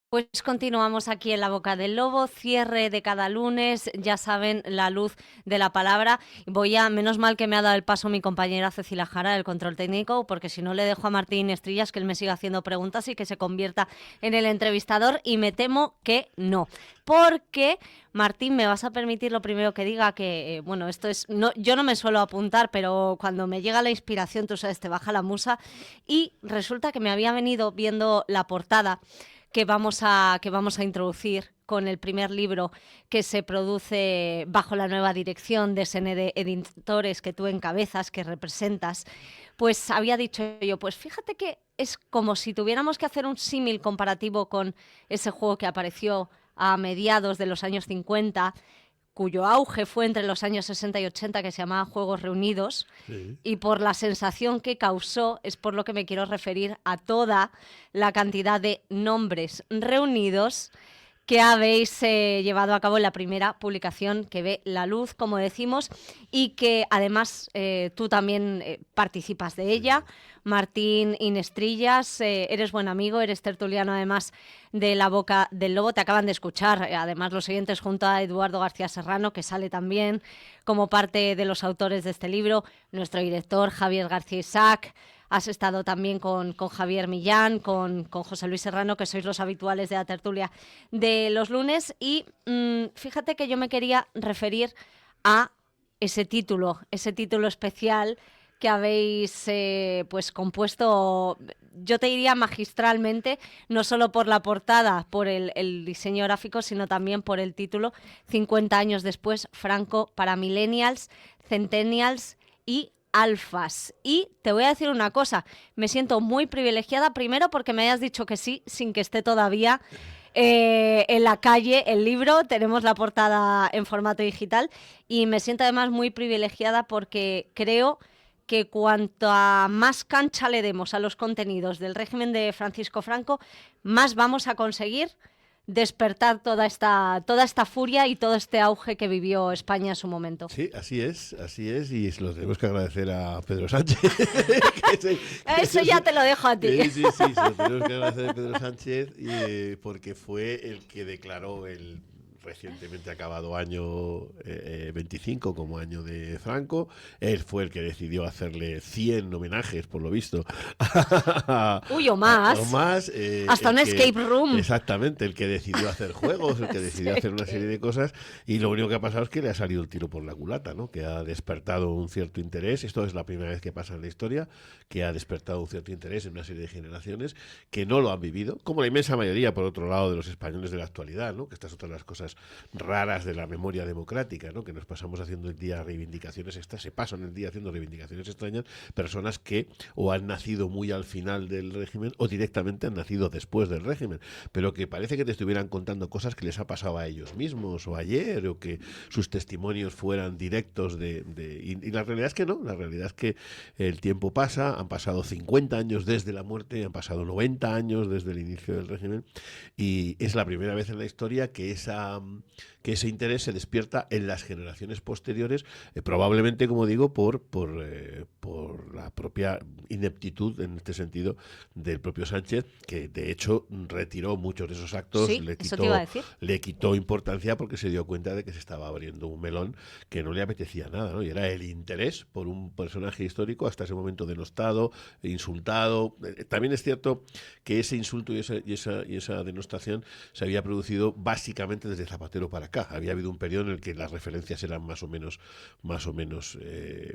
Pues continuamos aquí en La Boca del Lobo, cierre de cada lunes, ya saben, la luz de la palabra. Menos mal que me ha dado el paso mi compañera Cecilia Jara, del control técnico, porque si no le dejo a Martín Estrillas que él me siga haciendo preguntas y que se convierta en el entrevistador, y me temo que no. Porque, Martín, me vas a permitir lo primero que diga, que, bueno, esto es, no, yo no me suelo apuntar, pero cuando me llega la inspiración, tú sabes, te baja la musa, y resulta que me había venido viendo la portada que vamos a introducir con el primer libro que se produce bajo la nueva dirección de SND Editores, que tú encabezas, que representas. Pues había dicho yo, pues fíjate que es como si tuviéramos que hacer un símil comparativo con ese juego que apareció a mediados de los años 50, cuyo auge fue entre los años 60 y 80, que se llamaba Juegos Reunidos, Sí. y por la sensación que causó es por lo que me quiero referir a toda la cantidad de nombres reunidos que habéis llevado a cabo en la primera publicación que ve la luz, como decimos, y que además tú también participas de ella. Martín Inestrillas, eres buen amigo, eres tertuliano además de La Boca del Lobo, te acaban de escuchar, además los siguientes junto a Eduardo García Serrano, que sale también como parte de los autores de este libro, nuestro director Javier García Isaac. Has estado también con Javier Millán, con José Luis Serrano, que sois los habituales de la tertulia de los lunes. Y fíjate que yo me quería referir a ese título especial que habéis pues compuesto, yo te diría magistralmente, no solo por la portada, por el diseño gráfico, sino también por el título, 50 años después, Franco para Millennials, Centennials y alfas. Y te voy a decir una cosa, me siento muy privilegiada, primero porque me hayas dicho que sí, sin que esté todavía en la calle el libro, tenemos la portada en formato digital, y me siento además muy privilegiada porque creo que cuanto a más cancha le demos a los contenidos del régimen de Francisco Franco, más vamos a conseguir despertar toda esta furia y todo este auge que vivió España en su momento. Sí, así es, y se lo tenemos que agradecer a Pedro Sánchez. Eso ya te lo dejo a ti. Sí, se lo tenemos que agradecer a Pedro Sánchez porque fue el que declaró el recientemente acabado año 25 como año de Franco. Él fue el que decidió hacerle 100 homenajes, por lo visto. Uy, o más. O más hasta un escape room. Exactamente, el que decidió hacer juegos, el que decidió hacer una serie de cosas, y lo único que ha pasado es que le ha salido el tiro por la culata, ¿no? Que ha despertado un cierto interés. Esto es la primera vez que pasa en la historia, que ha despertado un cierto interés en una serie de generaciones que no lo han vivido, como la inmensa mayoría, por otro lado, de los españoles de la actualidad, ¿no? Que estas son las cosas raras de la memoria democrática, ¿no? Que nos pasamos haciendo el día reivindicaciones extrañas, se pasan el día haciendo reivindicaciones extrañas, personas que o han nacido muy al final del régimen o directamente han nacido después del régimen, pero que parece que te estuvieran contando cosas que les ha pasado a ellos mismos o ayer, o que sus testimonios fueran directos y la realidad es que no, la realidad es que el tiempo pasa, han pasado 50 años desde la muerte, han pasado 90 años desde el inicio del régimen, y es la primera vez en la historia que ese interés se despierta en las generaciones posteriores, probablemente, como digo, por la propia ineptitud, en este sentido, del propio Sánchez, que de hecho retiró muchos de esos actos, Sí, eso te iba a decir. le quitó importancia porque se dio cuenta de que se estaba abriendo un melón que no le apetecía nada, ¿no? Y era el interés por un personaje histórico hasta ese momento denostado, insultado. También es cierto que ese insulto y esa denostación se había producido básicamente desde Zapatero para acá. Había habido un periodo en el que las referencias eran más o menos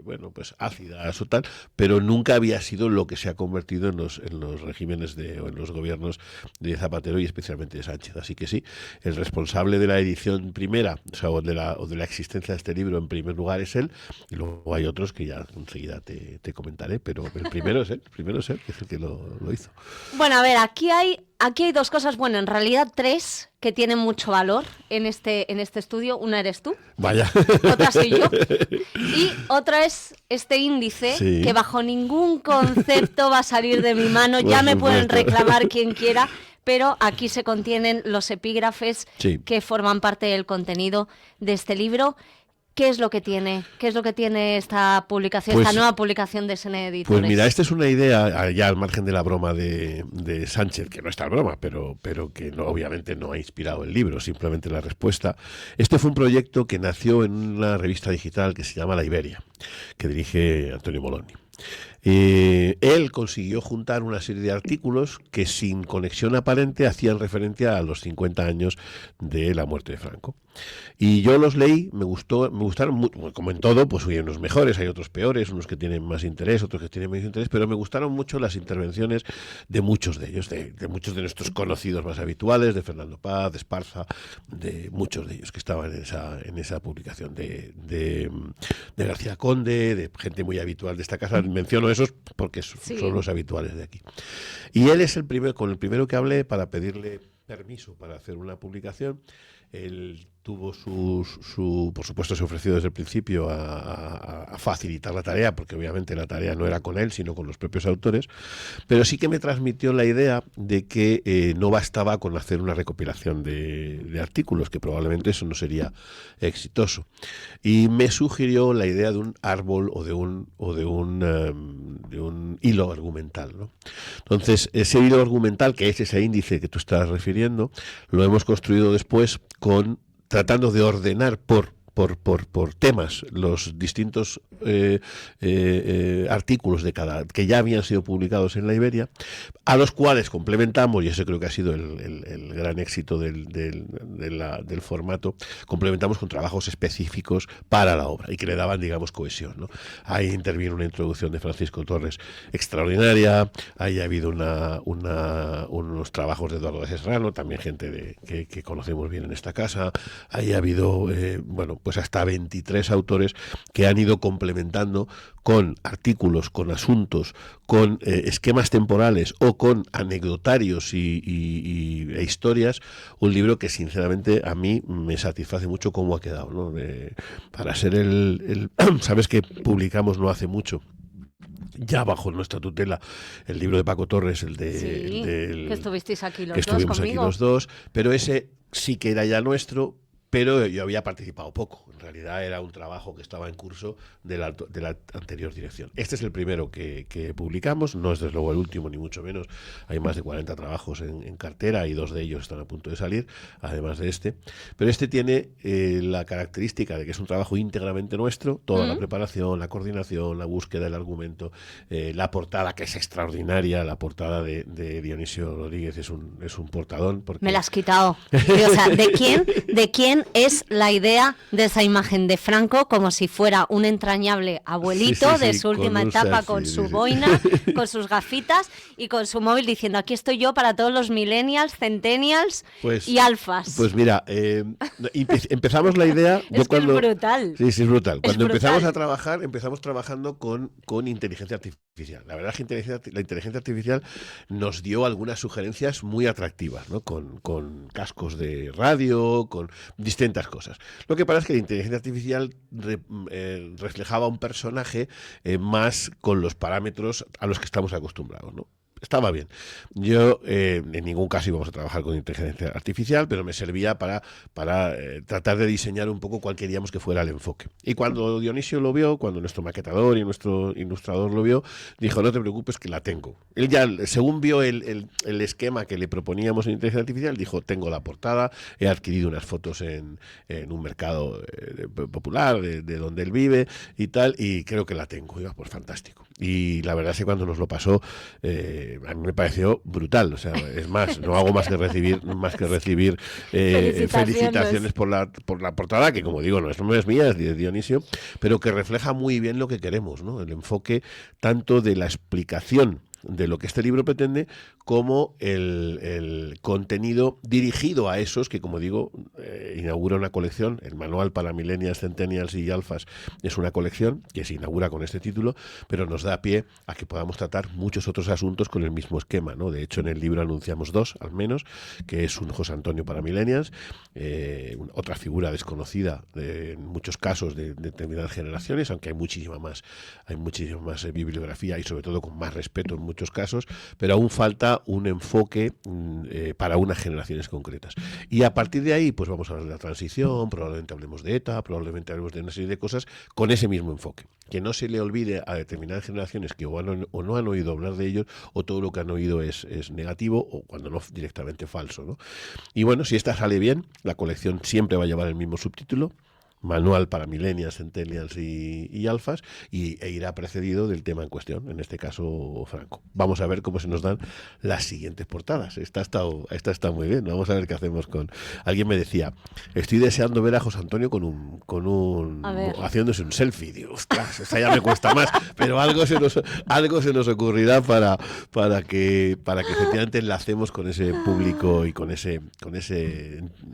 bueno, pues ácidas o tal, pero nunca había sido lo que se ha convertido en los regímenes o en los gobiernos de Zapatero y especialmente de Sánchez. Así que sí, el responsable de la edición primera, o de la existencia de este libro en primer lugar es él, y luego hay otros que ya enseguida te comentaré, pero el primero es él, que es el que lo hizo. Bueno, a ver, aquí hay dos cosas, bueno, en realidad tres, que tienen mucho valor en este estudio. Una eres tú. Vaya. Otra soy yo. Y otra es este índice, Sí. que bajo ningún concepto va a salir de mi mano. Por Ya me pueden supuesto. reclamar quien quiera, pero aquí se contienen los epígrafes Sí. que forman parte del contenido de este libro. ¿Qué es lo que tiene? ¿Qué es lo que tiene esta publicación, Pues, esta nueva publicación de Sene Editores? Pues mira, esta es una idea, ya al margen de la broma de Sánchez, que no es tal broma, pero que no, obviamente no ha inspirado el libro, simplemente la respuesta. Este fue un proyecto que nació en una revista digital que se llama La Iberia, que dirige Antonio Moloni. Él consiguió juntar una serie de artículos que sin conexión aparente hacían referencia a los 50 años de la muerte de Franco. Y yo los leí, me gustaron mucho, como en todo, pues hay unos mejores, hay otros peores, unos que tienen más interés, otros que tienen menos interés, pero me gustaron mucho las intervenciones de muchos de ellos, de muchos de nuestros conocidos más habituales, de Fernando Paz, de Esparza, de muchos de ellos que estaban en esa publicación, de García Conde, de gente muy habitual de esta casa. Menciono esos porque son los habituales de aquí. Y él es con el primero que hablé para pedirle permiso para hacer una publicación. Él tuvo por supuesto se ofreció desde el principio a facilitar la tarea, porque obviamente la tarea no era con él, sino con los propios autores, pero sí que me transmitió la idea de que no bastaba con hacer una recopilación de artículos, que probablemente eso no sería exitoso. Y me sugirió la idea de un árbol o de un hilo argumental, ¿no? Entonces, ese hilo argumental, que es ese índice que tú estás refiriendo, lo hemos construido después tratando de ordenar por temas los distintos artículos que ya habían sido publicados en La Iberia, a los cuales complementamos, y ese creo que ha sido el gran éxito del formato, complementamos con trabajos específicos para la obra y que le daban, digamos, cohesión, ¿no? Ahí interviene una introducción de Francisco Torres extraordinaria, ahí ha habido unos trabajos de Eduardo de Serrano, también gente que conocemos bien en esta casa, ahí ha habido, pues hasta 23 autores que han ido complementando con artículos, con asuntos, con esquemas temporales o con anecdotarios e historias, un libro que sinceramente a mí me satisface mucho cómo ha quedado, ¿no? Para ser sabes que publicamos no hace mucho, ya bajo nuestra tutela, el libro de Paco Torres, que estuvisteis aquí los que dos estuvimos conmigo. Aquí los dos, pero ese sí que era ya nuestro, pero yo había participado poco. En realidad era un trabajo que estaba en curso de la anterior dirección. Este es el primero que publicamos, no es desde luego el último, ni mucho menos. Hay más de 40 trabajos en cartera y 2 de ellos están a punto de salir, además de este. Pero este tiene la característica de que es un trabajo íntegramente nuestro, toda la preparación, la coordinación, la búsqueda del argumento, la portada, que es extraordinaria, la portada de Dionisio Rodríguez es un portadón. Porque... Me la has quitado. O sea, ¿de quién es la idea de esa imagen de Franco como si fuera un entrañable abuelito de su última etapa, con su boina, con sus gafitas y con su móvil diciendo: aquí estoy yo para todos los millennials, centennials y alfas? Pues mira, empezamos la idea... Es brutal. Sí, es brutal. Cuando empezamos a trabajar, empezamos trabajando con inteligencia artificial. La verdad es que la inteligencia artificial nos dio algunas sugerencias muy atractivas, ¿no? Con cascos de radio, con distintas cosas. Lo que pasa es que la inteligencia artificial reflejaba un personaje más con los parámetros a los que estamos acostumbrados, ¿no? Estaba bien. Yo en ningún caso íbamos a trabajar con inteligencia artificial, pero me servía para tratar de diseñar un poco cuál queríamos que fuera el enfoque. Y cuando Dionisio lo vio, cuando nuestro maquetador y nuestro ilustrador lo vio, dijo: no te preocupes, que la tengo. Él ya, según vio el esquema que le proponíamos en inteligencia artificial, dijo: tengo la portada, he adquirido unas fotos en un mercado popular de donde él vive y tal, y creo que la tengo. Y pues fantástico. Y la verdad es que cuando nos lo pasó, a mí me pareció brutal. O sea, es más, no hago más que recibir felicitaciones por la portada, que, como digo, no es mía, es de Dionisio, pero que refleja muy bien lo que queremos, ¿no? El enfoque tanto de la explicación de lo que este libro pretende, como el contenido dirigido a esos que, como digo, inaugura una colección. El manual para millennials, centennials y alfas es una colección que se inaugura con este título, pero nos da pie a que podamos tratar muchos otros asuntos con el mismo esquema, ¿no? De hecho, en el libro anunciamos 2, al menos, que es un José Antonio para millennials, otra figura desconocida en muchos casos de determinadas generaciones, aunque hay muchísima más bibliografía y sobre todo con más respeto en muchos casos, pero aún falta un enfoque para unas generaciones concretas. Y a partir de ahí, pues vamos a hablar de la transición, probablemente hablemos de ETA, probablemente hablemos de una serie de cosas con ese mismo enfoque. Que no se le olvide a determinadas generaciones que o no han oído hablar de ellos, o todo lo que han oído es negativo, o cuando no directamente falso, ¿no? Y bueno, si esta sale bien, la colección siempre va a llevar el mismo subtítulo: Manual para Millennials, Centennials y Alfas, e irá precedido del tema en cuestión, en este caso Franco. Vamos a ver cómo se nos dan las siguientes portadas. Esta está muy bien. Vamos a ver qué hacemos con... Alguien me decía, estoy deseando ver a José Antonio haciéndose un selfie. Digo, ostras, esa ya me cuesta más, pero algo se nos ocurrirá para que efectivamente enlacemos con ese público y con ese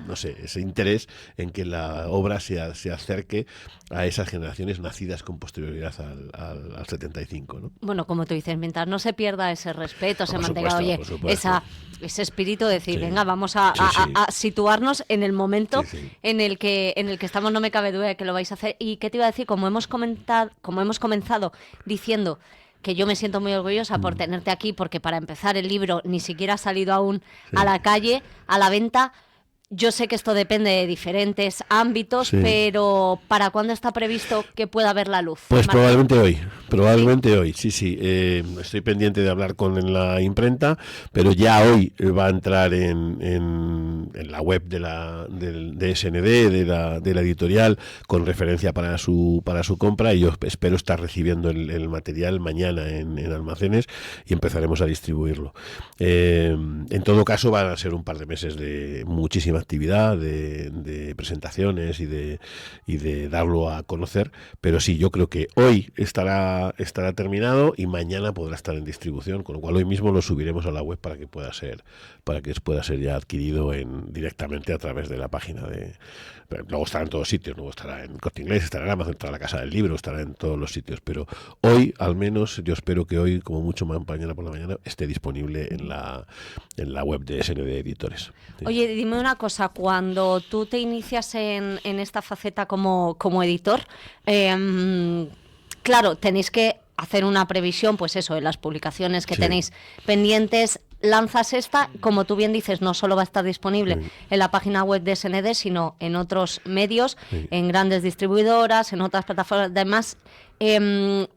no sé, ese interés en que la obra se acerque a esas generaciones nacidas con posterioridad al 75, ¿no? Bueno, como tú dices, mientras no se pierda ese respeto, se Por mantenga, supuesto, oye, ese espíritu de decir, Sí. venga, vamos a situarnos en el momento en el que estamos, no me cabe duda de que lo vais a hacer. ¿Y qué te iba a decir? Como hemos comenzado diciendo que yo me siento muy orgullosa por tenerte aquí, porque para empezar el libro ni siquiera ha salido aún a la calle, a la venta. Yo sé que esto depende de diferentes ámbitos, pero ¿para cuándo está previsto que pueda ver la luz? Pues Martín? probablemente hoy, sí. Estoy pendiente de hablar con la imprenta, pero ya hoy va a entrar en la web de SND, de la editorial, con referencia para su compra, y yo espero estar recibiendo el material mañana en almacenes y empezaremos a distribuirlo. En todo caso, van a ser un par de meses de muchísima actividad, de presentaciones y de darlo a conocer, pero sí, yo creo que hoy estará terminado y mañana podrá estar en distribución, con lo cual hoy mismo lo subiremos a la web para que pueda ser ya adquirido directamente a través de la página luego estará en todos sitios, luego estará en Corte Inglés, estará en Amazon, estará en la Casa del Libro, estará en todos los sitios, pero hoy, al menos, yo espero que hoy, como mucho mañana por la mañana, esté disponible en la web de SND Editores. Sí. Oye, dime una cosa, cuando tú te inicias en esta faceta como editor, claro, tenéis que hacer una previsión, pues eso, en las publicaciones que tenéis pendientes. Lanzas esta, como tú bien dices, no solo va a estar disponible en la página web de SND, sino en otros medios, en grandes distribuidoras, en otras plataformas. Además,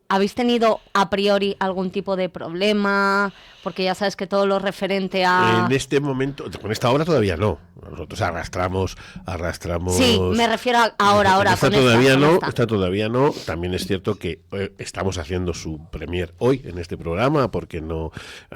¿habéis tenido a priori algún tipo de problema? Porque ya sabes que todo lo referente a... En este momento, con esta obra todavía no. Nosotros arrastramos... Sí, me refiero a ahora. Esta todavía no. También es cierto que estamos haciendo su premier hoy en este programa, porque no,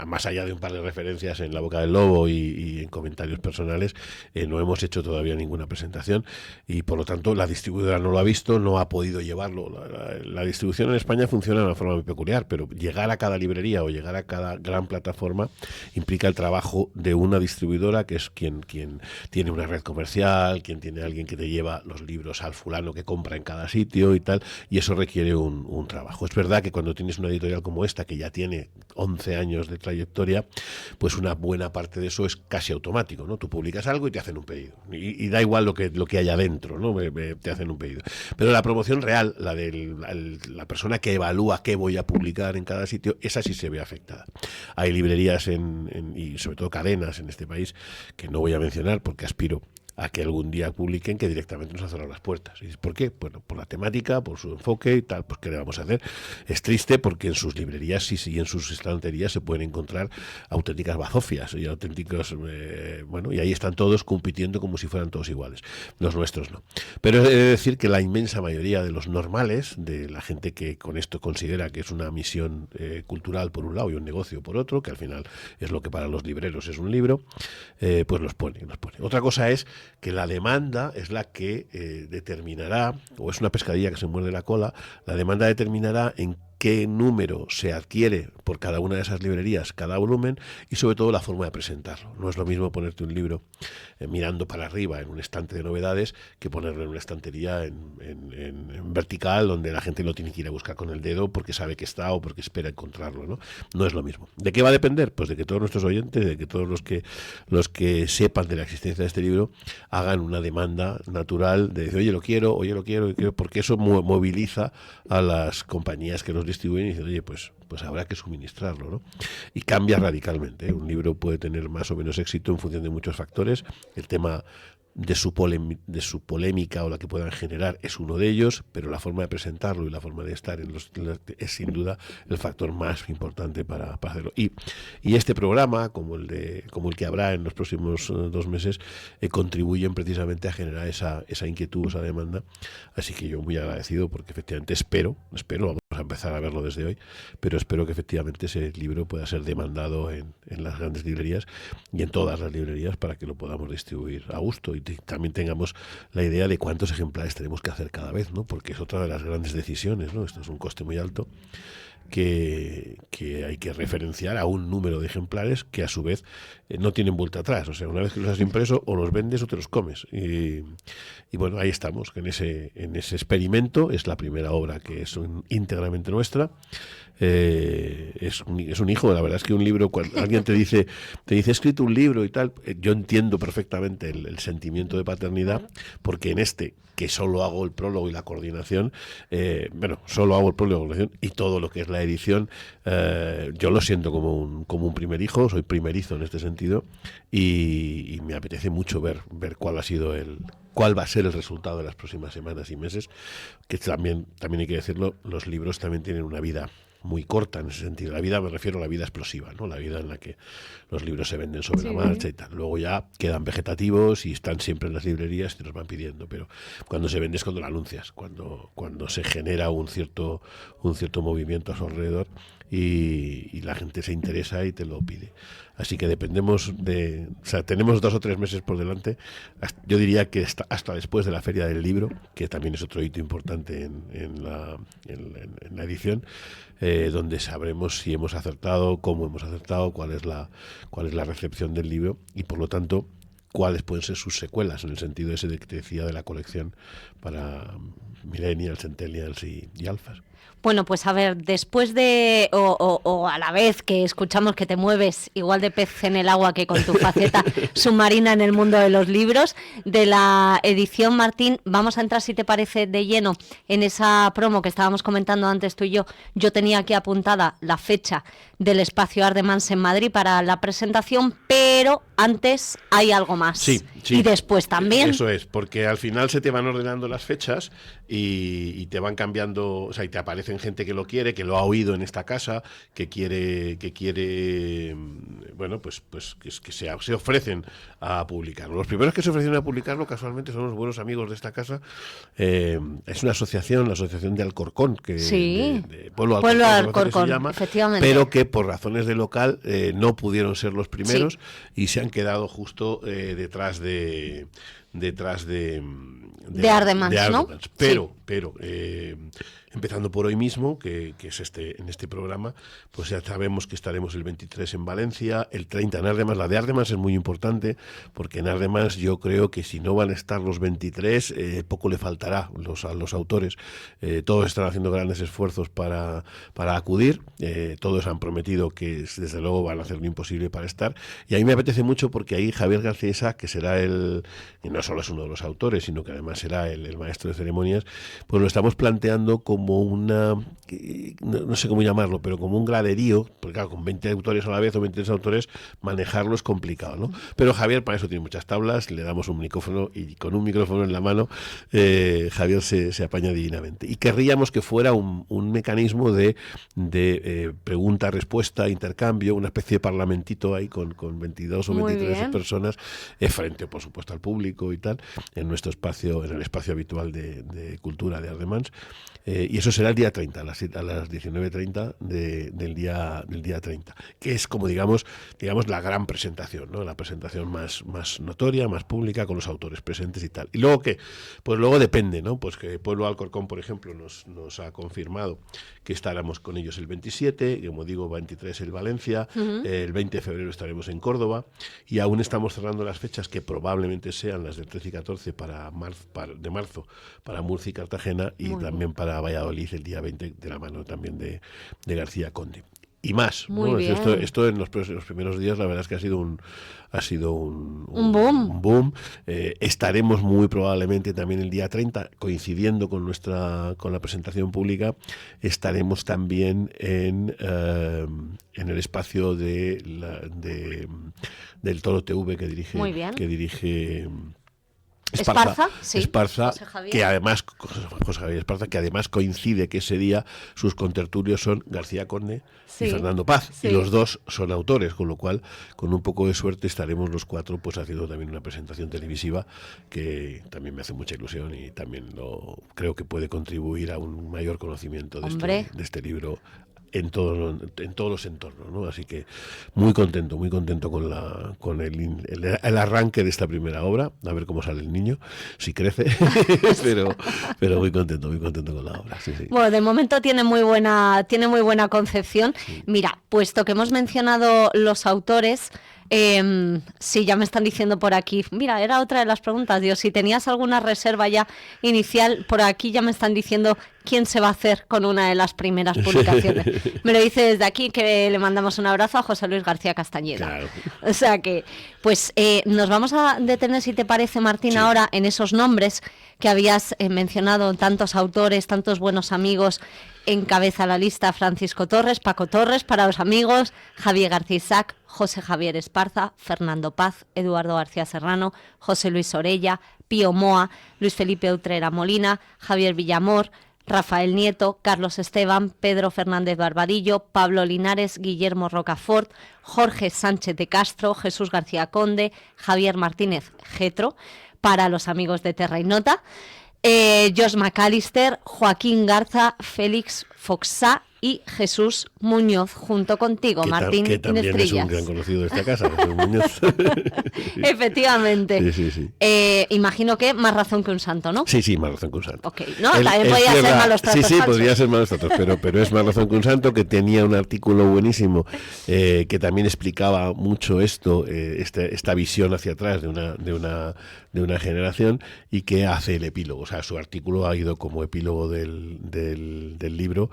más allá de un par de referencias en La Boca del Lobo y en comentarios personales, no hemos hecho todavía ninguna presentación, y por lo tanto la distribuidora no lo ha visto, no ha podido llevarlo. La distribución en España funciona de una forma muy peculiar, pero llegar a cada librería o llegar a cada gran plataforma implica el trabajo de una distribuidora, que es quien tiene una red comercial, quien tiene alguien que te lleva los libros al fulano que compra en cada sitio y tal, y eso requiere un trabajo. Es verdad que cuando tienes una editorial como esta, que ya tiene 11 años de trayectoria, pues una buena parte de eso es casi automático, ¿no? Tú publicas algo y te hacen un pedido, y da igual lo que haya dentro, ¿no? Te hacen un pedido. Pero la promoción real, la de la persona que evalúa qué voy a publicar en cada sitio, esa sí se ve afectada. Hay librerías y sobre todo cadenas en este país, que no voy a mencionar porque aspiro a que algún día publiquen, que directamente nos han cerrado las puertas. ¿Y por qué? Bueno, por la temática, por su enfoque y tal. Pues ¿qué le vamos a hacer? Es triste, porque en sus librerías y en sus estanterías se pueden encontrar auténticas bazofias y auténticos... y ahí están todos compitiendo como si fueran todos iguales. Los nuestros no. Pero he de decir que la inmensa mayoría de los normales, de la gente que con esto considera que es una misión cultural por un lado y un negocio por otro, que al final es lo que para los libreros es un libro, pues los pone. Otra cosa es que la demanda es la que determinará, o es una pescadilla que se muerde la cola, la demanda determinará en qué número se adquiere por cada una de esas librerías, cada volumen, y sobre todo la forma de presentarlo. No es lo mismo ponerte un libro mirando para arriba en un estante de novedades que ponerlo en una estantería en vertical, donde la gente lo tiene que ir a buscar con el dedo porque sabe que está o porque espera encontrarlo, ¿no? No es lo mismo. ¿De qué va a depender? Pues de que todos nuestros oyentes, de que todos los que sepan de la existencia de este libro hagan una demanda natural de decir, oye, lo quiero, porque eso moviliza a las compañías que los distribuyen y dicen, oye, pues habrá que suministrarlo, ¿no? Y cambia radicalmente, ¿eh? Un libro puede tener más o menos éxito en función de muchos factores. El tema de su polémica o la que puedan generar es uno de ellos, pero la forma de presentarlo y la forma de estar es sin duda el factor más importante para hacerlo. Y este programa, como el que habrá en los próximos 2 meses, contribuyen precisamente a generar esa inquietud, esa demanda. Así que yo muy agradecido porque efectivamente espero, vamos a empezar a verlo desde hoy, pero espero que efectivamente ese libro pueda ser demandado en las grandes librerías y en todas las librerías para que lo podamos distribuir a gusto y también tengamos la idea de cuántos ejemplares tenemos que hacer cada vez, ¿no? Porque es otra de las grandes decisiones, ¿no? Esto es un coste muy alto que hay que referenciar a un número de ejemplares que a su vez no tienen vuelta atrás. O sea, una vez que los has impreso, o los vendes o te los comes. Y bueno, ahí estamos, en ese experimento. Es la primera obra que es íntegramente nuestra. Es un hijo, la verdad es que un libro, cuando alguien te dice he escrito un libro y tal, yo entiendo perfectamente el sentimiento de paternidad, porque en que solo hago el prólogo y la coordinación, solo hago el prólogo y la coordinación y todo lo que es la edición, yo lo siento como un primer hijo, soy primerizo en este sentido y me apetece mucho ver cuál va a ser el resultado de las próximas semanas y meses, que también hay que decirlo, los libros también tienen una vida muy corta en ese sentido. La vida, me refiero a la vida explosiva, ¿no? La vida en la que los libros se venden sobre la marcha y tal. Luego ya quedan vegetativos y están siempre en las librerías y te los van pidiendo, pero cuando se vende es cuando lo anuncias, cuando se genera un cierto movimiento a su alrededor y la gente se interesa y te lo pide. Así que tenemos 2 o 3 meses por delante. Yo diría que hasta después de la Feria del Libro, que también es otro hito importante en la edición, donde sabremos si hemos acertado, cómo hemos acertado, cuál es la recepción del libro y, por lo tanto, cuáles pueden ser sus secuelas, en el sentido ese de que te decía de la colección para millennials, centennials y alfas. Bueno, pues a ver, después de, o a la vez que escuchamos que te mueves igual de pez en el agua que con tu faceta submarina en el mundo de los libros, de la edición Martín, vamos a entrar, si te parece, de lleno en esa promo que estábamos comentando antes tú y yo. Yo tenía aquí apuntada la fecha del espacio Ardemans en Madrid para la presentación, pero antes hay algo más. Sí. Y después también. Eso es, porque al final se te van ordenando las fechas y te van cambiando, o sea, y te aparecen gente que lo quiere, que lo ha oído en esta casa, que quiere, bueno, pues que se ofrecen a publicarlo. Los primeros que se ofrecen a publicarlo casualmente son los buenos amigos de esta casa. Es una asociación, la Asociación de Alcorcón, que de Pueblo Alcorcón, se llama, efectivamente. pero que por razones de local no pudieron ser los primeros y se han quedado justo detrás de Ardemans, ¿no? Pero empezando por hoy mismo, que es en este programa, pues ya sabemos que estaremos el 23 en Valencia, el 30 en Ardemans. La de Ardemans es muy importante, porque en Ardemans yo creo que si no van a estar los 23, poco le faltará a los autores. Todos están haciendo grandes esfuerzos para acudir, todos han prometido que desde luego van a hacer lo imposible para estar, y a mí me apetece mucho porque ahí Javier García Isaac, que será y no solo es uno de los autores, sino que además será el maestro de ceremonias, pues lo estamos planteando como no sé cómo llamarlo, pero como un graderío, porque claro, con 20 autores a la vez o 23 autores, manejarlo es complicado, ¿no? Pero Javier para eso tiene muchas tablas, le damos un micrófono y con un micrófono en la mano Javier se apaña divinamente. Y querríamos que fuera un mecanismo de pregunta-respuesta, intercambio, una especie de parlamentito ahí con 22 o 23 personas, frente, por supuesto, al público y tal, en nuestro espacio, en el espacio habitual de cultura de Ardemans. Y eso será el día 30, a las 19:30 del día 30, que es como digamos la gran presentación, ¿no? La presentación más notoria, más pública, con los autores presentes y tal. Y luego ¿qué? Pues luego depende, ¿no? Pues que Pueblo Alcorcón, por ejemplo, nos ha confirmado que estaremos con ellos el 27, como digo, 23 en Valencia, el 20 de febrero estaremos en Córdoba, y aún estamos cerrando las fechas que probablemente sean las del 13 y 14 de marzo para Murcia y Cartagena, y también para Valladolid el día 20, de la mano también de García Conde. y más. Muy ¿no? bien. Esto en los primeros días, la verdad es que ha sido un boom. un boom. Estaremos muy probablemente también el día 30, coincidiendo con la presentación pública, estaremos también en el espacio del Toro TV Muy bien. que dirige Esparza, sí. Esparza, José Javier. José Javier Esparza, que además coincide que ese día sus contertulios son García Conde Sí, y Fernando Paz, sí. y los dos son autores, con lo cual, con un poco de suerte, estaremos los cuatro pues haciendo también una presentación televisiva que también me hace mucha ilusión y también creo que puede contribuir a un mayor conocimiento de este libro en todos los entornos, ¿no? Así que muy contento con el arranque de esta primera obra, a ver cómo sale el niño, si crece, pero muy contento con la obra. Sí, sí. Bueno, de momento tiene muy buena concepción. Sí. Mira, puesto que hemos mencionado los autores, sí, ya me están diciendo por aquí, mira, era otra de las preguntas, Dios, si tenías alguna reserva ya inicial, por aquí ya me están diciendo quién se va a hacer con una de las primeras publicaciones. Me lo dice desde aquí, que le mandamos un abrazo a José Luis García Castañeda. Claro. O sea que, pues nos vamos a detener, si te parece, Martín, sí, ahora en esos nombres que habías mencionado, tantos autores, tantos buenos amigos. Encabeza la lista Francisco Torres, Paco Torres, para los amigos, Javier García Isaac, José Javier Esparza, Fernando Paz, Eduardo García Serrano, José Luis Orella, Pío Moa, Luis Felipe Utrera Molina, Javier Villamor, Rafael Nieto, Carlos Esteban, Pedro Fernández Barbadillo, Pablo Linares, Guillermo Rocafort, Jorge Sánchez de Castro, Jesús García Conde, Javier Martínez Getro, para los amigos de Terra y Nota, Josh McAllister, Joaquín Garza, Félix Foxá y Jesús Muñoz, junto contigo, Martín que también Inestrillas. Es un gran conocido de esta casa, Jesús Muñoz. Efectivamente. Sí. Imagino que más razón que un santo, ¿no? Sí, más razón que un santo. Okay. No, también podía ser malos tratos Sí, falsos. podría ser malos tratos, pero es más razón que un santo, que tenía un artículo buenísimo que también explicaba mucho esta visión hacia atrás de una generación, y que hace el epílogo. O sea, su artículo ha ido como epílogo del libro.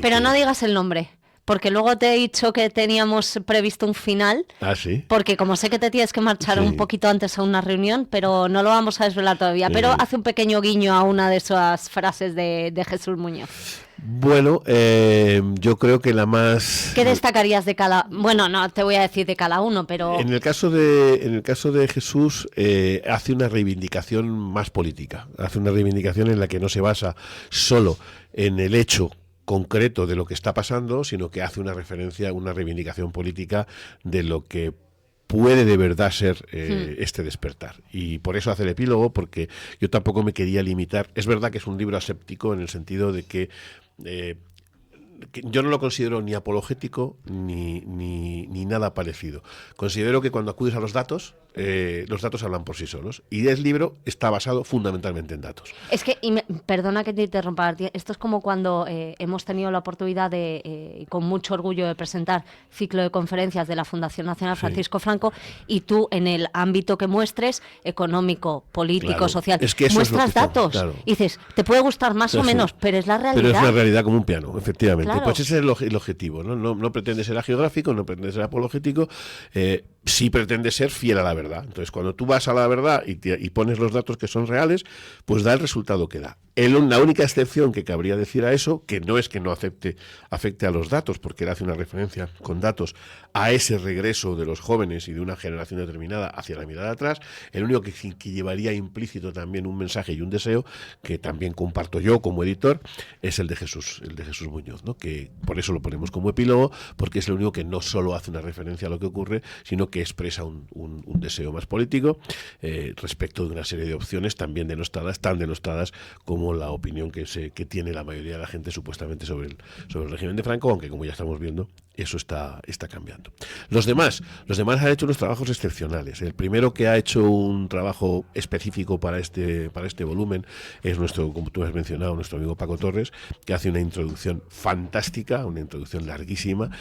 Pero no digas el nombre, porque luego te he dicho que teníamos previsto un final. Ah, sí. Porque como sé que te tienes que marchar un poquito antes a una reunión, pero no lo vamos a desvelar todavía. Pero hace un pequeño guiño a una de esas frases de Jesús Muñoz. Bueno, yo creo que la más... ¿Qué destacarías de cada...? Bueno, no te voy a decir de cada uno, pero... En el caso de Jesús, hace una reivindicación más política. Hace una reivindicación en la que no se basa solo en el hecho concreto de lo que está pasando, sino que hace una referencia, una reivindicación política de lo que puede de verdad ser este despertar. Y por eso hace el epílogo, porque yo tampoco me quería limitar. Es verdad que es un libro aséptico en el sentido de que yo no lo considero ni apologético ni nada parecido. Considero que cuando acudes a los datos hablan por sí solos. Y el libro está basado fundamentalmente en datos. Es que, perdona que te interrumpa, esto es como cuando hemos tenido la oportunidad de, con mucho orgullo, de presentar ciclo de conferencias de la Fundación Nacional Francisco Franco, y tú, en el ámbito que muestres, económico, político, claro, social, es que muestras datos. Claro. Y dices, te puede gustar más o menos, pero es la realidad. Pero es una realidad como un piano, efectivamente. Claro. Pues ese es el objetivo, ¿no? No pretende ser agiográfico, no pretende ser apologético, sí pretende ser fiel a la verdad. Entonces, cuando tú vas a la verdad y pones los datos que son reales, pues da el resultado que da. La única excepción que cabría decir a eso, que no es que no afecte a los datos, porque él hace una referencia con datos a ese regreso de los jóvenes y de una generación determinada hacia la mirada atrás, el único que llevaría implícito también un mensaje y un deseo, que también comparto yo como editor, es el de Jesús Muñoz, ¿no? Que por eso lo ponemos como epílogo, porque es el único que no solo hace una referencia a lo que ocurre, sino que expresa un deseo más político respecto de una serie de opciones también denostadas, tan denostadas como la opinión que tiene la mayoría de la gente supuestamente sobre el régimen de Franco, aunque como ya estamos viendo, eso está cambiando. Los demás han hecho unos trabajos excepcionales. El primero que ha hecho un trabajo específico para este volumen es nuestro, como tú has mencionado, nuestro amigo Paco Torres, que hace una introducción fantástica, una introducción larguísima,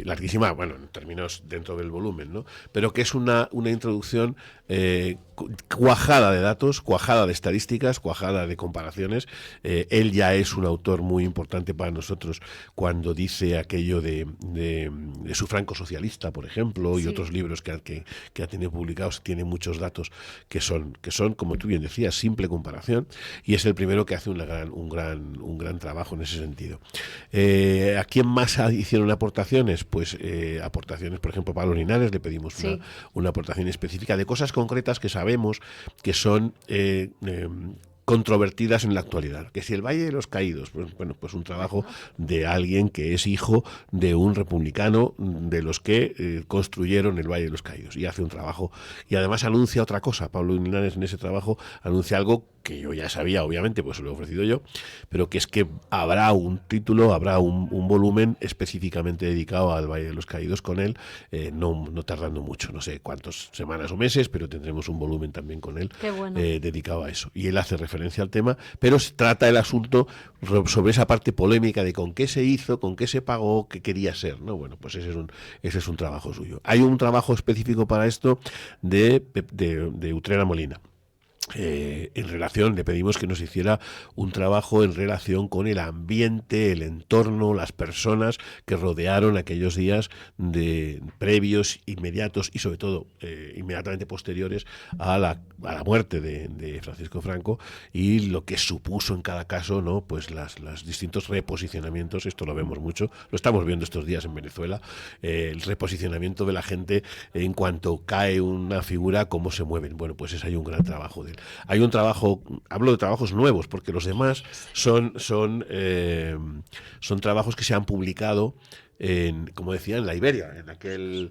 larguísima, bueno, en términos términos dentro del volumen, ¿no? Pero que es una introducción cuajada de datos, cuajada de estadísticas, cuajada de comparaciones. Él ya es un autor muy importante para nosotros cuando dice aquello de su Franco socialista, por ejemplo, y otros libros que ha tenido publicados. Tiene muchos datos que son, como tú bien decías, simple comparación, y es el primero que hace un gran trabajo en ese sentido. ¿A quién más hicieron aportaciones? Pues aportaciones, por ejemplo, Pablo Linares, le pedimos una aportación específica de cosas concretas que sabemos que son controvertidas en la actualidad. Que si el Valle de los Caídos, pues un trabajo de alguien que es hijo de un republicano de los que construyeron el Valle de los Caídos, y hace un trabajo, y además anuncia otra cosa. Pablo Linares en ese trabajo anuncia algo que yo ya sabía, obviamente, pues se lo he ofrecido yo, pero que es que habrá un título, habrá un volumen específicamente dedicado al Valle de los Caídos con él, no tardando mucho, no sé cuántas semanas o meses, pero tendremos un volumen también con él dedicado a eso. Y él hace referencia al tema, pero se trata el asunto sobre esa parte polémica de con qué se hizo, con qué se pagó, qué quería ser, ¿no? Bueno, pues ese es un trabajo suyo. Hay un trabajo específico para esto de Utrera Molina. En relación, le pedimos que nos hiciera un trabajo en relación con el ambiente, el entorno, las personas que rodearon aquellos días previos, inmediatos y sobre todo inmediatamente posteriores a la muerte de Francisco Franco, y lo que supuso en cada caso, ¿no? Pues los distintos reposicionamientos. Esto lo vemos mucho, lo estamos viendo estos días en Venezuela, el reposicionamiento de la gente en cuanto cae una figura, cómo se mueven. Bueno, pues hay un gran trabajo de él. Hay un trabajo, hablo de trabajos nuevos, porque los demás son trabajos que se han publicado como decía, en la Iberia, en aquel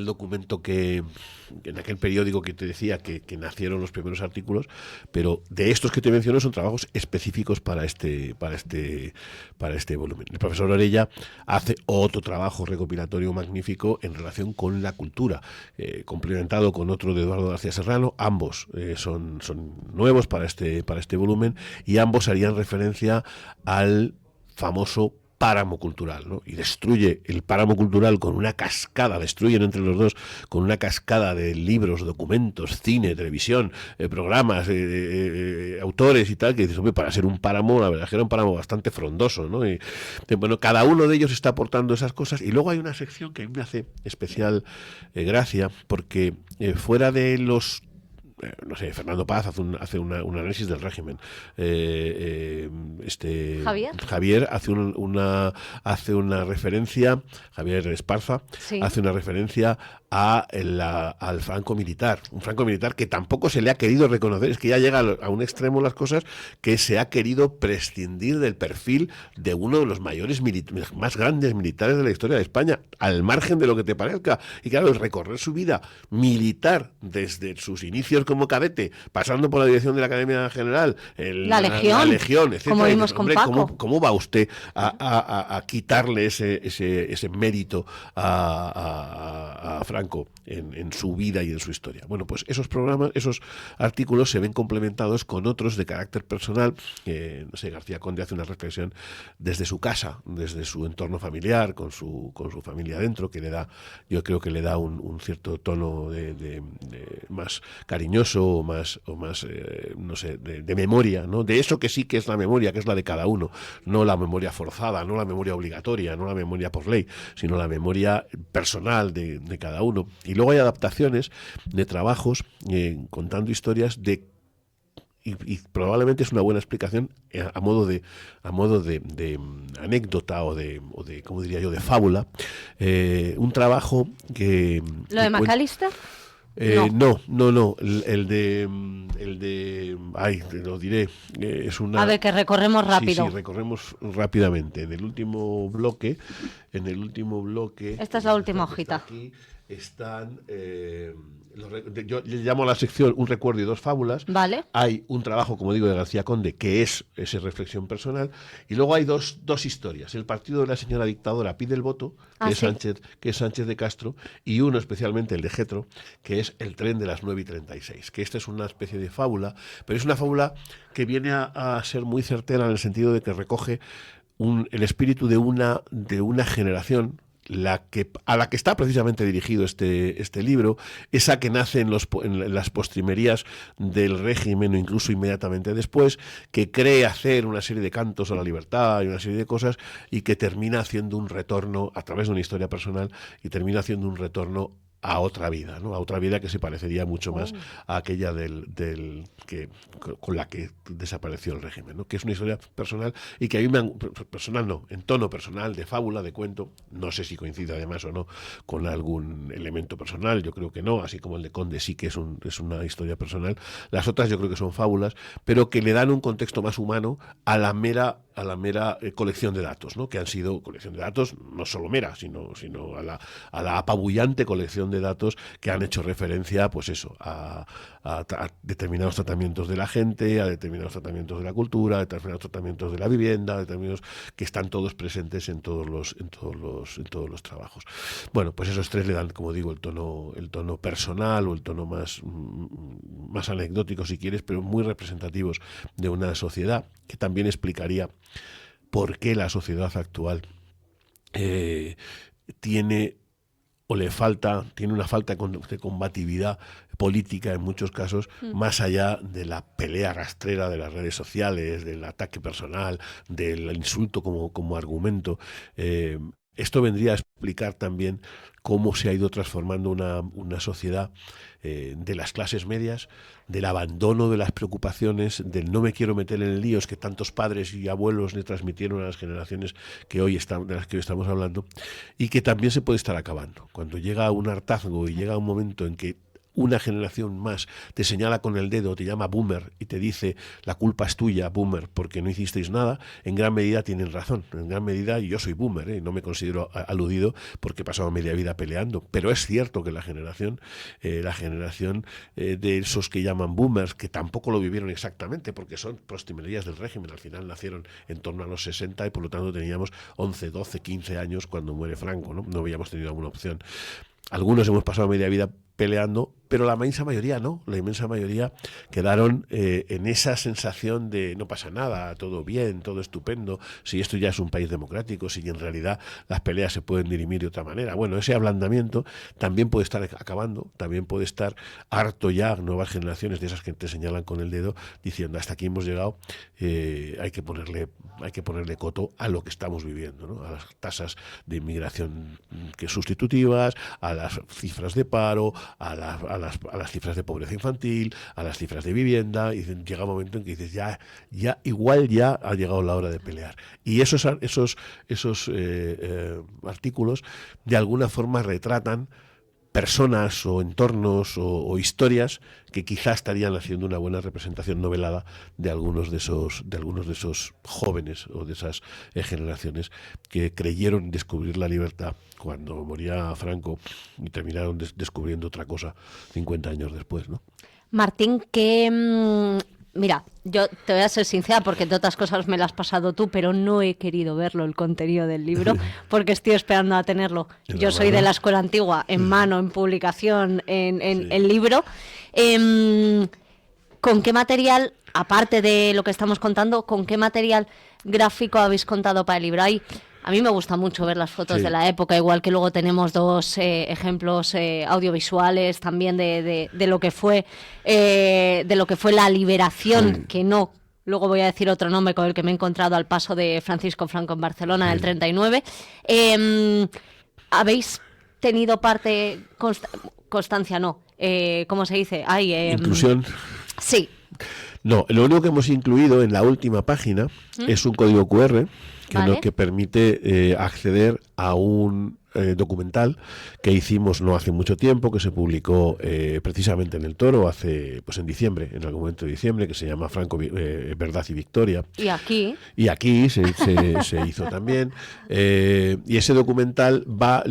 documento en aquel periódico que te decía que nacieron los primeros artículos, pero de estos que te menciono son trabajos específicos para este volumen. El profesor Orella hace otro trabajo recopilatorio magnífico en relación con la cultura, complementado con otro de Eduardo García Serrano. Ambos son nuevos para este volumen, y ambos harían referencia al famoso páramo cultural, ¿no? Y destruye el páramo cultural con una cascada, destruyen entre los dos con una cascada de libros, documentos, cine, televisión, programas, autores y tal, que dices, hombre, para ser un páramo, la verdad es que era un páramo bastante frondoso, ¿no? Y bueno, cada uno de ellos está aportando esas cosas, y luego hay una sección que a mí me hace especial gracia, porque fuera de los no sé, Fernando Paz hace un análisis del régimen. Javier hace una referencia, Javier Esparza, hace una referencia al Franco militar. Un Franco militar que tampoco se le ha querido reconocer, es que ya llega a un extremo las cosas, que se ha querido prescindir del perfil de uno de los más grandes militares de la historia de España, al margen de lo que te parezca. Y claro, recorrer su vida militar desde sus inicios como cadete, pasando por la dirección de la Academia General, la Legión, etcétera. Como vimos con Paco. ¿Cómo va usted a quitarle ese mérito a Franco en su vida y en su historia? Bueno, pues esos artículos se ven complementados con otros de carácter personal. No sé, García Conde hace una reflexión desde su casa, desde su entorno familiar, con su familia dentro, que yo creo que le da un cierto tono de más cariñoso o más no sé, de memoria, ¿no? De eso que sí que es la memoria, que es la de cada uno, no la memoria forzada, no la memoria obligatoria, no la memoria por ley, sino la memoria personal de cada uno. Y luego hay adaptaciones de trabajos contando historias y probablemente es una buena explicación a modo de anécdota o de ¿cómo diría yo?, de fábula, un trabajo que... ¿Lo de Macalister? No. El de ay, te lo diré. Es una... A ver, que recorremos rápido. Sí, recorremos rápidamente. En el último bloque. Esta es la última hojita. Aquí están... yo le llamo a la sección Un recuerdo y dos fábulas. Vale. Hay un trabajo, como digo, de García Conde, que es esa reflexión personal, y luego hay dos historias. El partido de la señora dictadora pide el voto, que es Sánchez de Castro, y uno especialmente, el de Getro, que es el tren de las 9:36, que esta es una especie de fábula, pero es una fábula que viene a ser muy certera en el sentido de que recoge el espíritu de una generación a la que está precisamente dirigido este libro, esa que nace en las postrimerías del régimen o incluso inmediatamente después, que cree hacer una serie de cantos a la libertad y una serie de cosas, y que termina haciendo un retorno a través de una historia personal, y termina haciendo un retorno a otra vida, ¿no? A otra vida que se parecería mucho más a aquella con la que desapareció el régimen, ¿no? Que es una historia personal y que a mí personal no, en tono personal, de fábula, de cuento, no sé si coincide además o no con algún elemento personal, yo creo que no, así como el de Conde sí que es una historia personal. Las otras yo creo que son fábulas, pero que le dan un contexto más humano a la mera colección de datos, ¿no? Que han sido colección de datos, no solo mera, sino a la apabullante colección de datos que han hecho referencia, pues eso, a determinados tratamientos de la gente, a determinados tratamientos de la cultura, a determinados tratamientos de la vivienda, a determinados que están todos presentes en todos los trabajos. Bueno, pues esos tres le dan, como digo, el tono personal o el tono más anecdótico, si quieres, pero muy representativos de una sociedad, que también explicaría por qué la sociedad actual tiene una falta de combatividad política en muchos casos, más allá de la pelea rastrera de las redes sociales, del ataque personal, del insulto como argumento. Esto vendría a explicar también cómo se ha ido transformando una sociedad de las clases medias, del abandono de las preocupaciones, del no me quiero meter en líos que tantos padres y abuelos le transmitieron a las generaciones de las que hoy estamos hablando, y que también se puede estar acabando. Cuando llega un hartazgo y llega un momento en que una generación más te señala con el dedo, te llama boomer y te dice la culpa es tuya, boomer, porque no hicisteis nada, en gran medida tienen razón. En gran medida, y yo soy boomer, no me considero aludido porque he pasado media vida peleando, pero es cierto que la generación de esos que llaman boomers, que tampoco lo vivieron exactamente porque son postrimerías del régimen, al final nacieron en torno a los 60 y por lo tanto teníamos 11, 12, 15 años cuando muere Franco, no habíamos tenido alguna opción. Algunos hemos pasado media vida peleando, pero la inmensa mayoría no. La inmensa mayoría quedaron en esa sensación de no pasa nada, todo bien, todo estupendo, si esto ya es un país democrático, si en realidad las peleas se pueden dirimir de otra manera. Bueno, ese ablandamiento también puede estar acabando, también puede estar harto ya nuevas generaciones de esas que te señalan con el dedo diciendo hasta aquí hemos llegado, hay que ponerle coto a lo que estamos viviendo, ¿no? A las tasas de inmigración que sustitutivas, a las cifras de paro, a las cifras de pobreza infantil, a las cifras de vivienda, y llega un momento en que dices ya igual ya ha llegado la hora de pelear. Y esos artículos de alguna forma retratan personas o entornos o historias que quizás estarían haciendo una buena representación novelada de algunos de esos jóvenes o de esas generaciones que creyeron descubrir la libertad cuando moría Franco y terminaron descubriendo otra cosa 50 años después, ¿no? Martín, mira, yo te voy a ser sincera porque entre otras cosas me las has pasado tú, pero no he querido verlo, el contenido del libro, porque estoy esperando a tenerlo. Yo soy de la escuela antigua, en mano, en publicación, en libro. ¿Con qué material, aparte de lo que estamos contando, con qué material gráfico habéis contado para el libro? A mí me gusta mucho ver las fotos de la época, igual que luego tenemos dos ejemplos audiovisuales también de lo que fue la liberación, que no. Luego voy a decir otro nombre con el que me he encontrado al paso de Francisco Franco en Barcelona del 39. ¿Habéis tenido parte, constancia no? ¿Cómo se dice? Inclusión. Sí. No, lo único que hemos incluido en la última página es un código QR que permite acceder a un documental que hicimos no hace mucho tiempo, que se publicó precisamente en El Toro en diciembre, en algún momento de diciembre, que se llama Franco, Verdad y Victoria. Y aquí se hizo también. Y ese documental va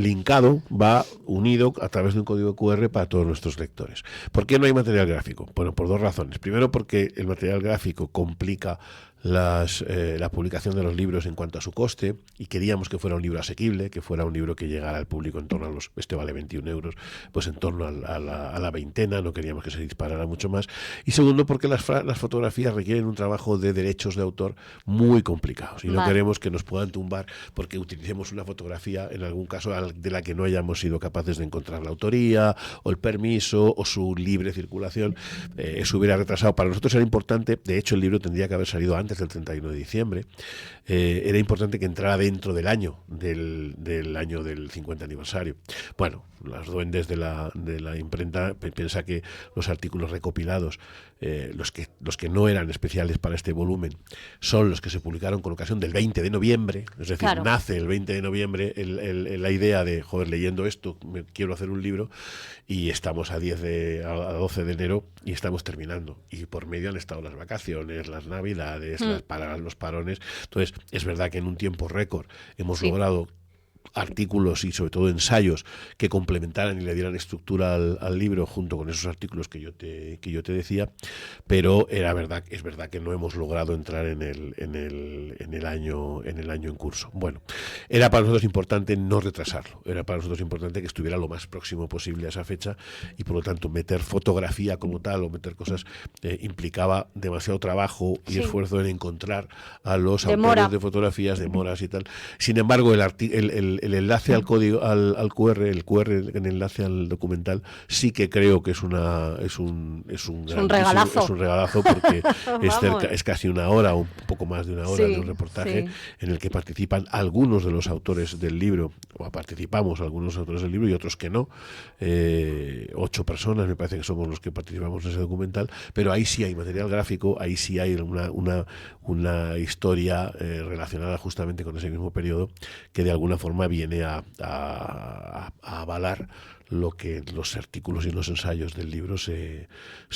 unido a través de un código QR para todos nuestros lectores. ¿Por qué no hay material gráfico? Bueno, por dos razones. Primero, porque el material gráfico complica la publicación de los libros en cuanto a su coste, y queríamos que fuera un libro asequible, que fuera un libro que llegara al público en torno a este vale 21 euros, pues en torno a la veintena, no queríamos que se disparara mucho más. Y segundo, porque las fotografías requieren un trabajo de derechos de autor muy complicados, y no queremos que nos puedan tumbar porque utilicemos una fotografía, en algún caso, de la que no hayamos sido capaces de encontrar la autoría, o el permiso, o su libre circulación. Eso hubiera retrasado. Para nosotros era importante, de hecho el libro tendría que haber salido antes del 31 de diciembre, era importante que entrara dentro del año del 50 aniversario. Bueno, las duendes de la imprenta piensa que los artículos recopilados, los que no eran especiales para este volumen, son los que se publicaron con ocasión del 20 de noviembre, es decir, claro, nace el 20 de noviembre la idea de, joder, leyendo esto, quiero hacer un libro, y estamos a 12 de enero y estamos terminando. Y por medio han estado las vacaciones, las navidades, los parones. Entonces, es verdad que en un tiempo récord hemos logrado artículos y sobre todo ensayos que complementaran y le dieran estructura al libro, junto con esos artículos que yo te decía, pero es verdad que no hemos logrado entrar en el año en curso. Bueno, era para nosotros importante no retrasarlo, era para nosotros importante que estuviera lo más próximo posible a esa fecha, y por lo tanto meter fotografía como tal, o meter cosas, implicaba demasiado trabajo y esfuerzo en encontrar a los autores de fotografías, demoras y tal. Sin embargo, el enlace al código, al QR, el QR en enlace al documental, sí que creo que es un regalazo. Es un regalazo, porque es casi una hora, o un poco más de una hora, de un reportaje en el que participan algunos de los autores del libro, o participamos algunos autores del libro y otros que no. 8 personas me parece que somos los que participamos en ese documental, pero ahí sí hay material gráfico, ahí sí hay una historia relacionada justamente con ese mismo periodo, que de alguna forma viene a avalar lo que los artículos y los ensayos del libro se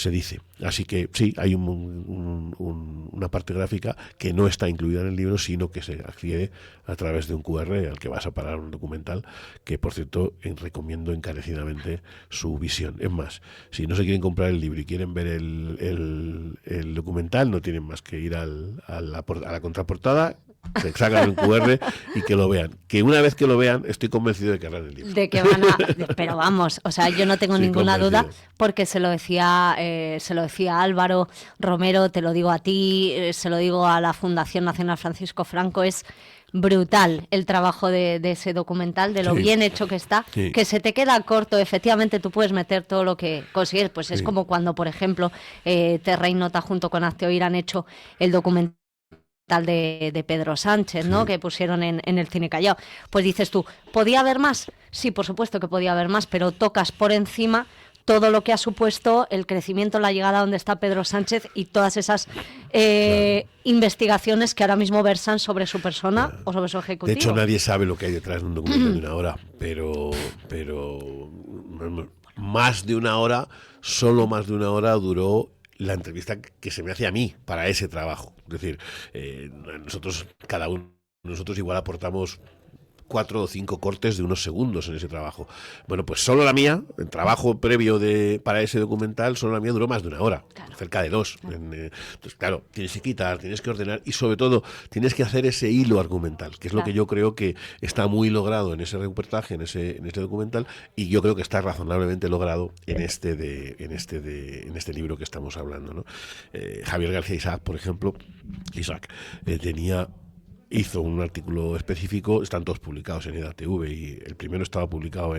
dice. Así que sí, hay una parte gráfica que no está incluida en el libro, sino que se accede a través de un QR al que vas a parar un documental, que por cierto recomiendo encarecidamente su visión. Es más, si no se quieren comprar el libro y quieren ver el documental, no tienen más que ir a la contraportada, se sacan un QR y que lo vean. Que una vez que lo vean, estoy convencido de que harán el libro. De que van a... Pero vamos, o sea, yo no tengo ninguna duda, porque se lo decía Álvaro Romero, te lo digo a ti, se lo digo a la Fundación Nacional Francisco Franco, es brutal el trabajo de ese documental, de lo bien hecho que está, que se te queda corto. Efectivamente, tú puedes meter todo lo que consigues, pues es como cuando, por ejemplo, Terra Nota junto con Hazte Oír han hecho el documental de Pedro Sánchez, ¿no? Que pusieron en el Cine Callao. Pues dices tú, ¿podía haber más? Sí, por supuesto que podía haber más, pero tocas por encima todo lo que ha supuesto el crecimiento, la llegada donde está Pedro Sánchez y todas esas investigaciones que ahora mismo versan sobre su persona o sobre su ejecutivo. De hecho, nadie sabe lo que hay detrás de un documental de una hora, pero más de una hora, solo más de una hora duró la entrevista que se me hace a mí para ese trabajo. Es decir, cada uno de nosotros igual aportamos 4 o 5 cortes de unos segundos en ese trabajo. Bueno, pues solo la mía, el trabajo previo para ese documental, solo la mía duró más de una hora, cerca de 2. Entonces, claro, tienes que quitar, tienes que ordenar, y sobre todo tienes que hacer ese hilo argumental, que es lo que yo creo que está muy logrado en ese reportaje, en ese documental, y yo creo que está razonablemente logrado en este libro que estamos hablando, ¿no? Javier García Isaac, por ejemplo, hizo un artículo específico, están todos publicados en EDATV, y el primero estaba publicado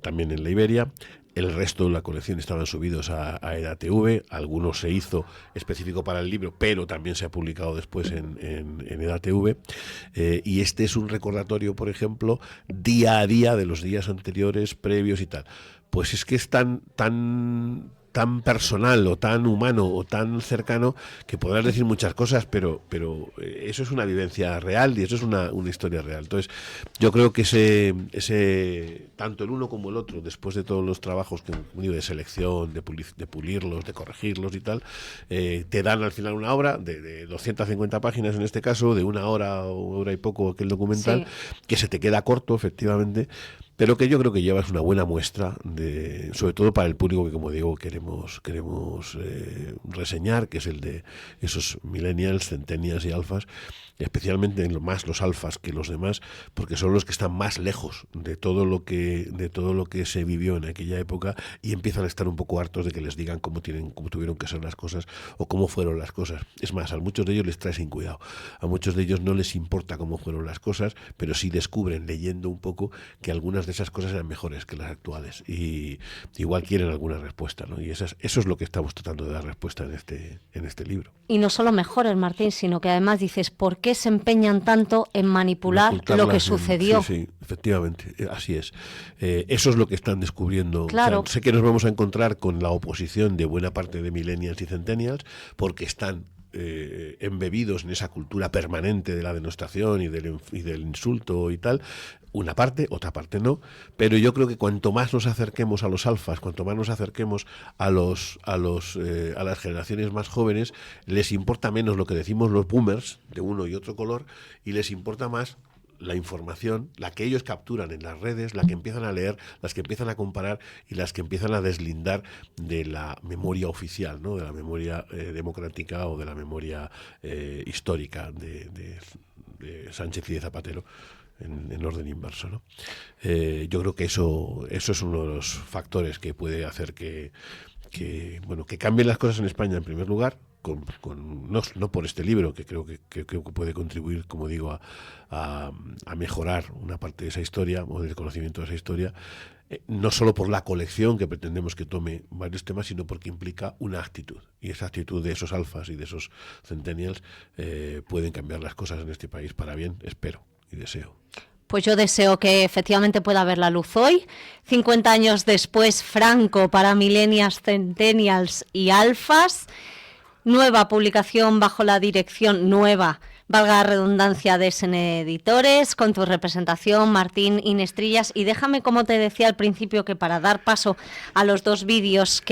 también en La Iberia. El resto de la colección estaban subidos a EDATV, algunos se hizo específico para el libro, pero también se ha publicado después en EDATV, y este es un recordatorio, por ejemplo, día a día de los días anteriores, previos y tal. Pues es que es tan personal, o tan humano, o tan cercano, que podrás decir muchas cosas, pero eso es una vivencia real, y eso es una historia real. Entonces, yo creo que ese tanto el uno como el otro, después de todos los trabajos de selección, de pulirlos, de corregirlos y tal, te dan al final una obra de 250 páginas en este caso, de una hora o hora y poco aquel documental, que se te queda corto, efectivamente, pero que yo creo que llevas una buena muestra, sobre todo para el público que, como digo, queremos reseñar, que es el de esos millennials, centennials y alfas, especialmente más los alfas que los demás, porque son los que están más lejos de todo lo que se vivió en aquella época y empiezan a estar un poco hartos de que les digan cómo tuvieron que ser las cosas o cómo fueron las cosas. Es más, a muchos de ellos les trae sin cuidado. A muchos de ellos no les importa cómo fueron las cosas, pero sí descubren, leyendo un poco, que algunas de esas cosas eran mejores que las actuales y igual quieren alguna respuesta, ¿no? Y eso es lo que estamos tratando de dar respuesta en este libro. Y no solo mejores, Martín, sino que además dices, ¿por qué se empeñan tanto en manipular lo que sucedió? Sí, efectivamente, así es. Eso es lo que están descubriendo. Claro. O sea, sé que nos vamos a encontrar con la oposición de buena parte de millennials y centennials, porque están embebidos en esa cultura permanente de la denostación y del insulto y tal. Una parte, otra parte no, pero yo creo que cuanto más nos acerquemos a los alfas, cuanto más nos acerquemos a las generaciones más jóvenes, les importa menos lo que decimos los boomers de uno y otro color y les importa más la información, la que ellos capturan en las redes, la que empiezan a leer, las que empiezan a comparar y las que empiezan a deslindar de la memoria oficial, ¿no? De la memoria democrática o de la memoria histórica de Sánchez y de Zapatero. En orden inverso, ¿no? Yo creo que eso es uno de los factores que puede hacer que cambien las cosas en España, en primer lugar, no por este libro, que creo que puede contribuir, como digo, a mejorar una parte de esa historia o del conocimiento de esa historia, no solo por la colección que pretendemos que tome varios temas, sino porque implica una actitud. Y esa actitud de esos alfas y de esos centennials pueden cambiar las cosas en este país para bien, espero y deseo. Pues yo deseo que efectivamente pueda ver la luz hoy. 50 años después, Franco para millennials, centennials y alfas. Nueva publicación bajo la dirección nueva, valga la redundancia, de SN Editores, con tu representación, Martín Inestrillas. Y déjame, como te decía al principio, que para dar paso a los dos vídeos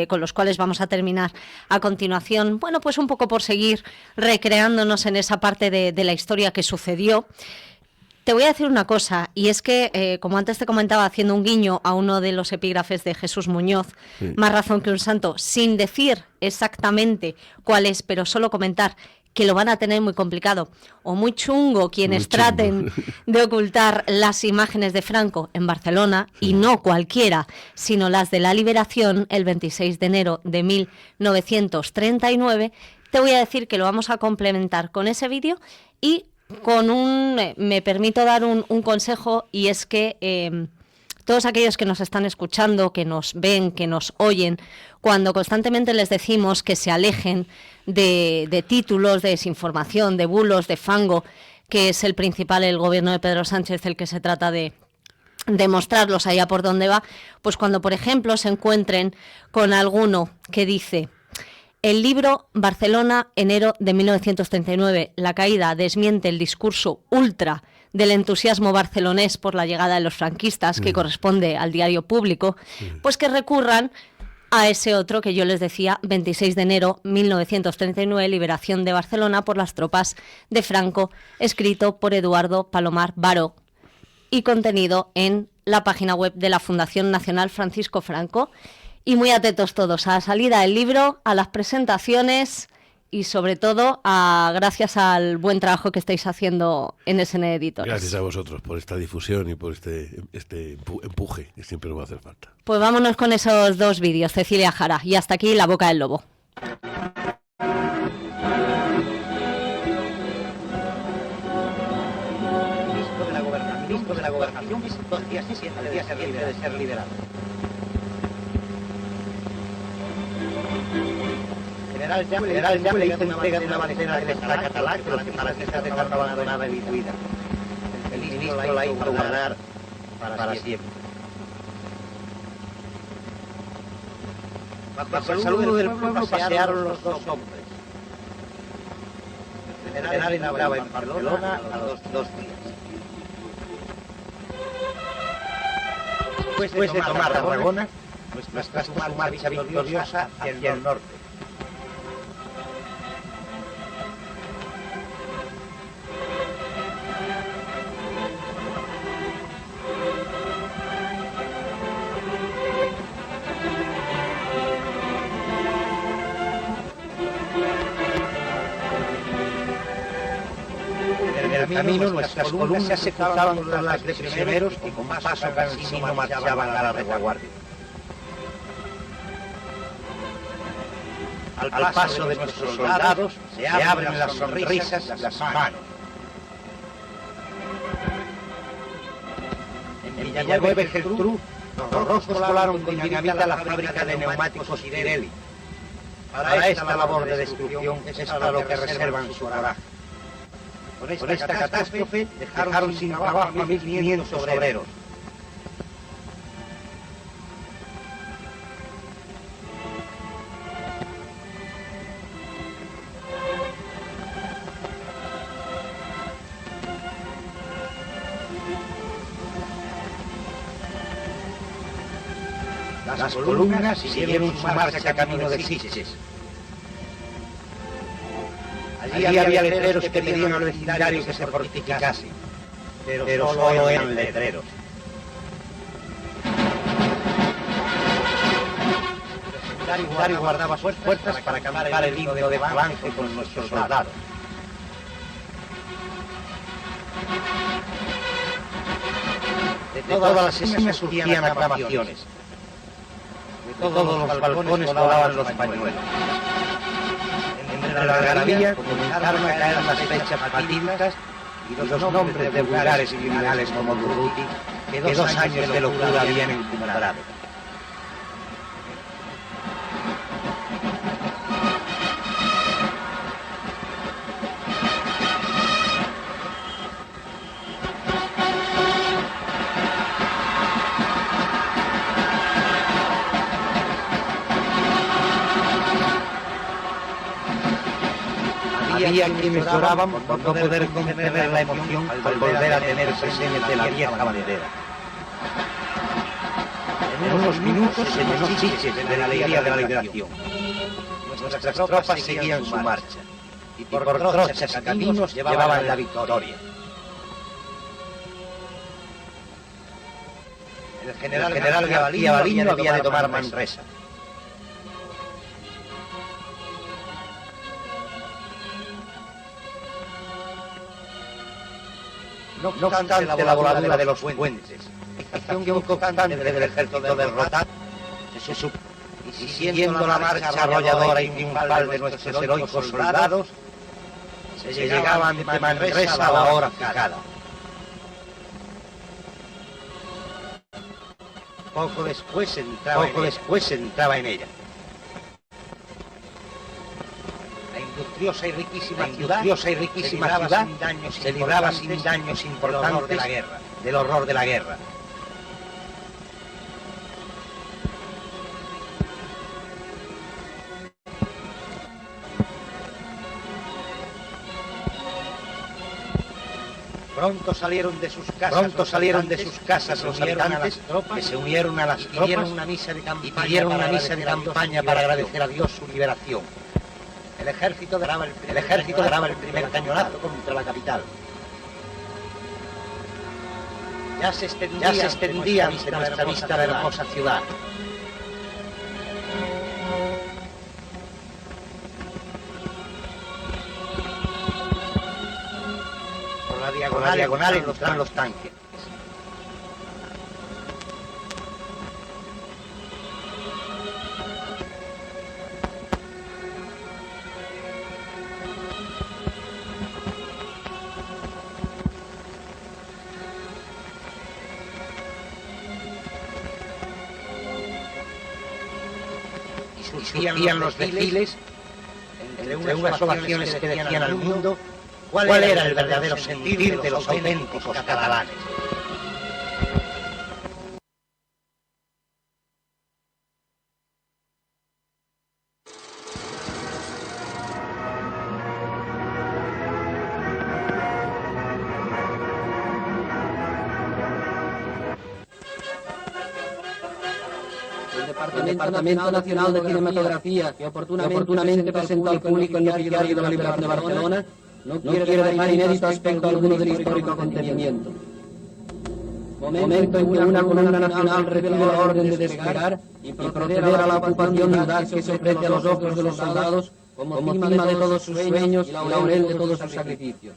con los cuales vamos a terminar a continuación, bueno, pues un poco por seguir recreándonos en esa parte de la historia que sucedió. Te voy a decir una cosa, y es que, como antes te comentaba, haciendo un guiño a uno de los epígrafes de Jesús Muñoz, sí, más razón que un santo, sin decir exactamente cuál es, pero solo comentar que lo van a tener muy complicado o muy chungo quienes traten de ocultar las imágenes de Franco en Barcelona, sí, y no cualquiera, sino las de la liberación el 26 de enero de 1939, te voy a decir que lo vamos a complementar con ese vídeo y me permito dar un consejo, y es que todos aquellos que nos están escuchando, que nos ven, que nos oyen, cuando constantemente les decimos que se alejen de títulos, de desinformación, de bulos, de fango, que es el gobierno de Pedro Sánchez el que se trata de mostrarlos allá por donde va, pues cuando, por ejemplo, se encuentren con alguno que dice: el libro Barcelona, enero de 1939, la caída desmiente el discurso ultra del entusiasmo barcelonés por la llegada de los franquistas, que corresponde al diario Público, pues que recurran a ese otro que yo les decía, 26 de enero 1939, liberación de Barcelona por las tropas de Franco, escrito por Eduardo Palomar Baró y contenido en la página web de la Fundación Nacional Francisco Franco. Y muy atentos todos a la salida del libro, a las presentaciones y sobre todo gracias al buen trabajo que estáis haciendo en SN Editores. Gracias a vosotros por esta difusión y por este empuje que siempre nos va a hacer falta. Pues vámonos con esos dos vídeos, Cecilia Jara, y hasta aquí La Boca del Lobo. Ministro de la Gobernación, 2 días y 7 días de ser liberado. General Llame le hizo entrega de una bandera de la catalá que los separatistas dejaron abandonada y destruida. El ministro la hizo gobernar para siempre. Bajo el saludo del pueblo pasearon los dos hombres. El general entraba en Barcelona a los 2 días. Después de tomar Tarragona, nuestra su marcha victoriosa hacia el norte. camino nuestras columnas se cruzaban con las de prisioneros que con paso cansino marchaban a la retaguardia. Al paso de nuestros soldados se abren las sonrisas y las manos. En Villanueva y Geltrú, los rostros volaron con dinamita a la fábrica de neumáticos Pirelli. Para esta labor de destrucción es para lo que reservan su coraje. Con esta catástrofe dejaron sin trabajo a 1.500 obreros. Las columnas siguieron su marcha camino de Sitges. Allí había letreros que pedían al vecindario que se fortificase, pero solo eran letreros. El vecindario guardaba sus fuerzas para cantar el himno de balance con nuestros soldados. De todas las esquinas surgían aclamaciones. De todos los balcones volaban los pañuelos. Entre la algarabía comenzaron a caer las fechas fatídicas y los nombres de vulgares criminales como Durruti, que 2 años de locura habían encumbrado. Había quienes lloraban por no poder contener la emoción al volver a tener presente la vieja bandera. En unos minutos se llenó Sitges de la alegría de la liberación. Nuestras tropas seguían su marcha y por trochas y caminos llevaban la victoria. El general García Baliño había de tomar Manresa. No obstante la voladura de los puentes, acción constante del ejército derrotado, y siguiendo la marcha arrolladora y triunfal de nuestros heroicos soldados, se llegaban de Manresa a la hora fijada. Poco después se entraba en ella. La industriosa y riquísima ciudad se libraba sin daños importantes del horror de la guerra. Pronto salieron de sus casas los habitantes que se unieron a las tropas y pidieron una misa de campaña para agradecer a Dios su liberación. El ejército daraba el primer cañonazo contra la capital. Ya se extendía ante nuestra vista la hermosa ciudad. Por la diagonal entran los tanques. Surgían los desfiles entre unas ovaciones que decían al mundo cuál era el verdadero sentir de los auténticos catalanes. El Departamento Nacional de Cinematografía, que oportunamente presentó al público el noticiario de la Liberación de Barcelona, no quiere dejar inédito aspecto alguno del histórico acontecimiento. Momento en que una columna nacional recibe la orden de desplegar y proceder a la ocupación de ciudad que se ofrece a los ojos de los soldados como cima de todos sus sueños y laurel de todos sus sacrificios.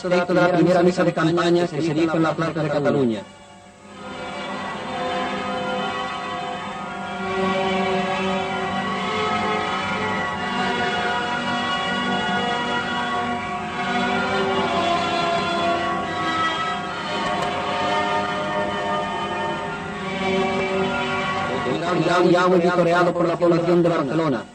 texto de la primera misa de campaña que se dijo en la Plaza de Cataluña. Ya muy vitoreado por la población de Barcelona.